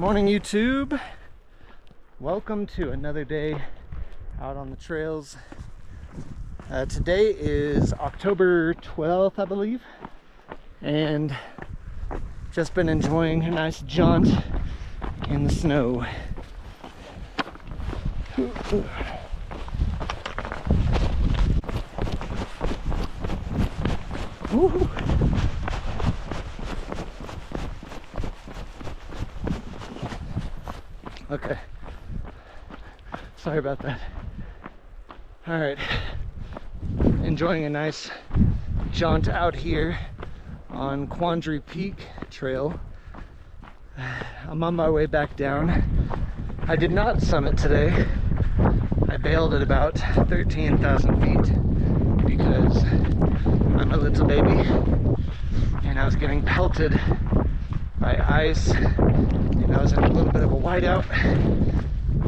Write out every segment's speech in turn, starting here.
Morning, YouTube. Welcome to another day out on the trails. Today is October 12th, I believe, and just been enjoying a nice jaunt in the snow. Woo-hoo. Okay, sorry about that. All right, enjoying a nice jaunt out here on Quandary Peak Trail. I'm on my way back down. I did not summit today. I bailed at about 13,000 feet because I'm a little baby and I was getting pelted by ice. I was in a little bit of a whiteout.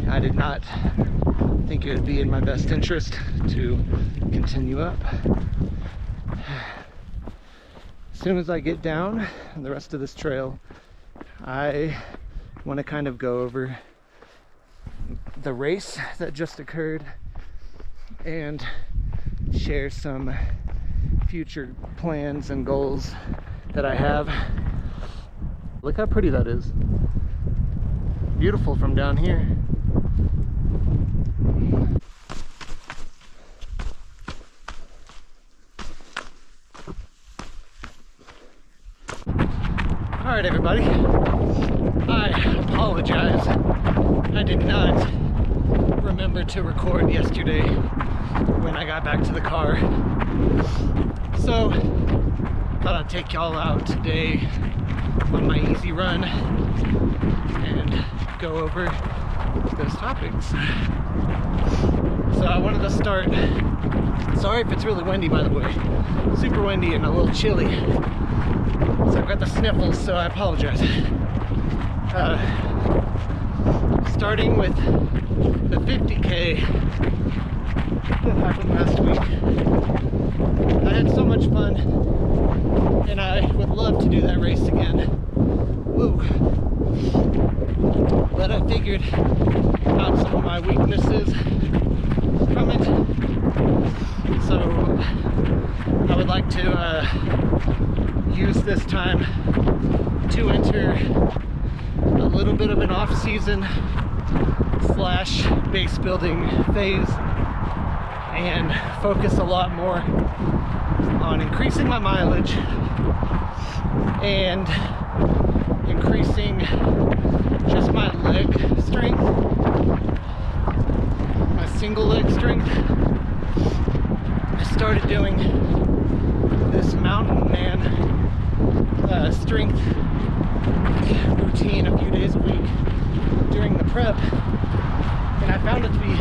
I did not think it would be in my best interest to continue up. As soon as I get down on the rest of this trail, I want to kind of go over the race that just occurred and share some future plans and goals that I have. Look how pretty that is. Beautiful from down here. All right, everybody. I apologize. I did not remember to record yesterday when I got back to the car. So, thought I'd take y'all out today on my easy run and go over those topics. So I wanted to start, sorry if it's really windy, by the way, super windy and a little chilly, so I've got the sniffles, so I apologize. Starting with the 50K that happened last week. I had so much fun and I would love to do that race again. Woo. But I figured out some of my weaknesses from it. So I would like to use this time to enter a little bit of an off-season / base building phase and focus a lot more on increasing my mileage and increasing just my leg strength, my single leg strength. I started doing this mountain man strength routine a few days a week during the prep, and I found it to be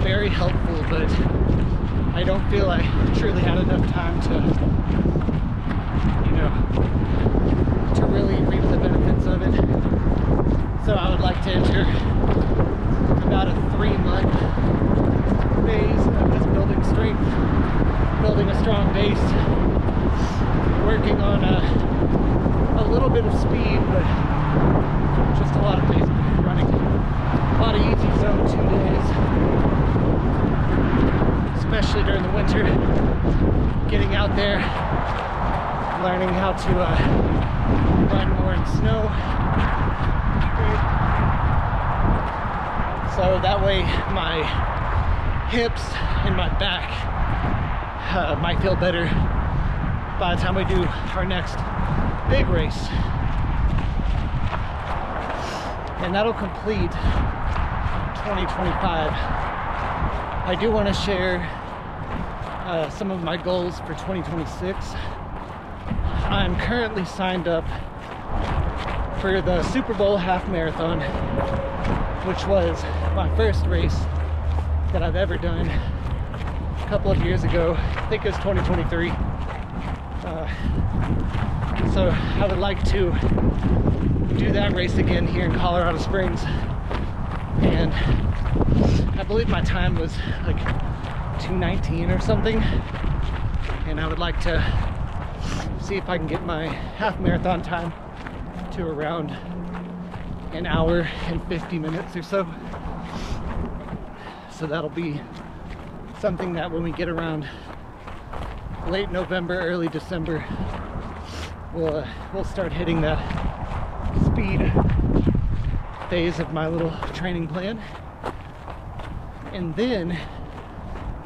very helpful, but I don't feel I truly had enough time to, to really reap the benefits of it. So I would like to enter about a 3-month phase of just building strength, building a strong base, working on a little bit of speed, but just a lot of pace running, a lot of easy zone 2 days, especially during the winter, getting out there, learning how to run more in snow. So that way my hips and my back might feel better by the time we do our next big race. And that'll complete 2025. I do want to share some of my goals for 2026. I'm currently signed up for the Super Bowl half marathon, which was my first race that I've ever done a couple of years ago. I think it was 2023. So I would like to do that race again here in Colorado Springs, and I believe my time was like 2:19 or something, and I would like to see if I can get my half marathon time to around an hour and 50 minutes or so. So that'll be something that when we get around late November, early December, we'll start hitting that speed phase of my little training plan. And then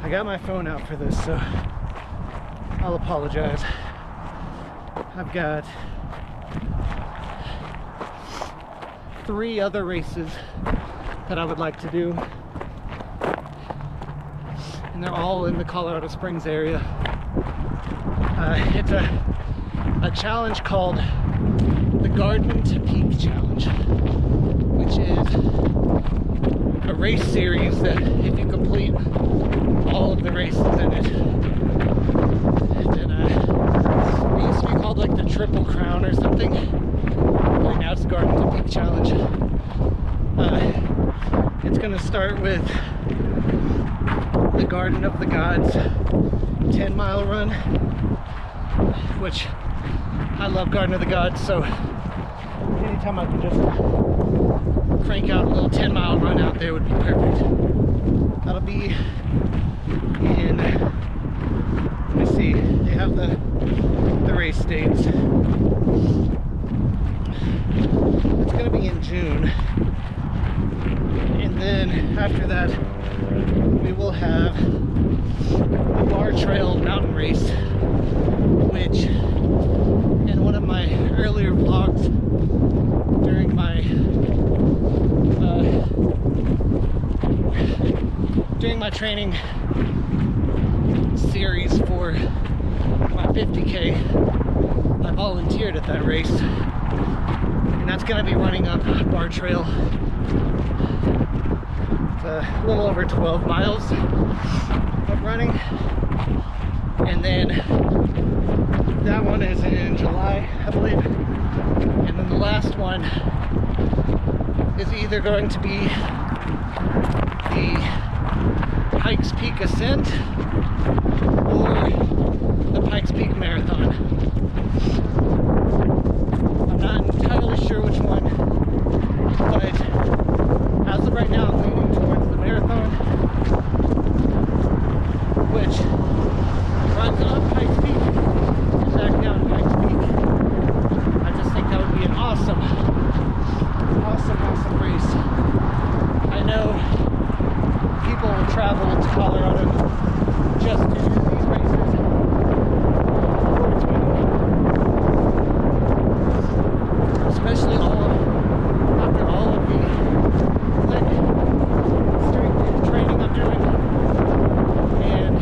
I got my phone out for this, so I'll apologize. I've got 3 other races that I would like to do, and they're all in the Colorado Springs area. It's a challenge called the Garden to Peak Challenge, which is a race series that if you complete all of the races in it, then it used to be called like the Triple Crown or something. Right now it's the Garden to Peak Challenge. It's gonna start with the Garden of the Gods 10-mile run, which I love Garden of the Gods, so anytime I can just crank out a little 10-mile run out there would be perfect. That'll be in, let me see, they have the race dates. It's gonna be in June. And then after that, we will have the Bar Trail Mountain Race, which in one of my earlier vlogs during my training series for my 50K, I volunteered at that race, and that's going to be running up Bar Trail. It's a little over 12 miles of running, and then that one is in July, I believe, and then the last one is either going to be the Pikes Peak Ascent or the Pikes Peak Marathon. I'm not entirely sure which one, but as of right now I'm leaning towards the marathon, which runs up Pikes Peak and back down Pikes Peak. I just think that would be an awesome race. I know people will travel to Colorado just to do these races. Especially after all of the strength training I'm doing and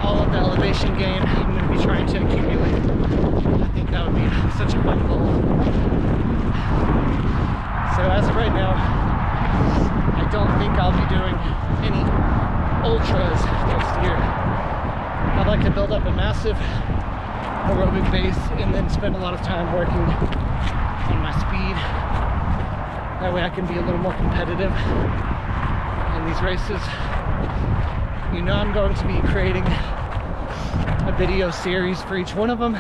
all of the elevation gain I'm going to be trying to accumulate. I think that would be such a fun goal. So as of right now, I don't think I'll be doing any ultras next year. I'd like to build up a massive aerobic base and then spend a lot of time working on my speed. That way I can be a little more competitive in these races. You know, I'm going to be creating a video series for each one of them,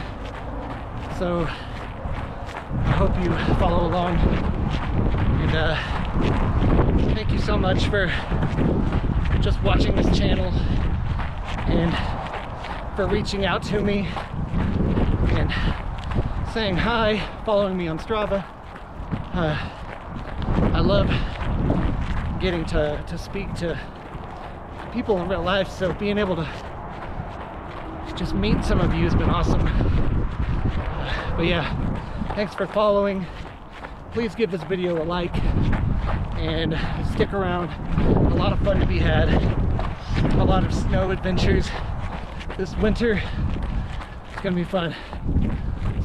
so I hope you follow along. And thank you so much for just watching this channel and for reaching out to me and saying hi, following me on Strava. I love getting to speak to people in real life, so being able to just meet some of you has been awesome. But yeah, thanks for following. Please give this video a like and stick around. A lot of fun to be had. A lot of snow adventures this winter. It's gonna be fun.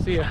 See ya.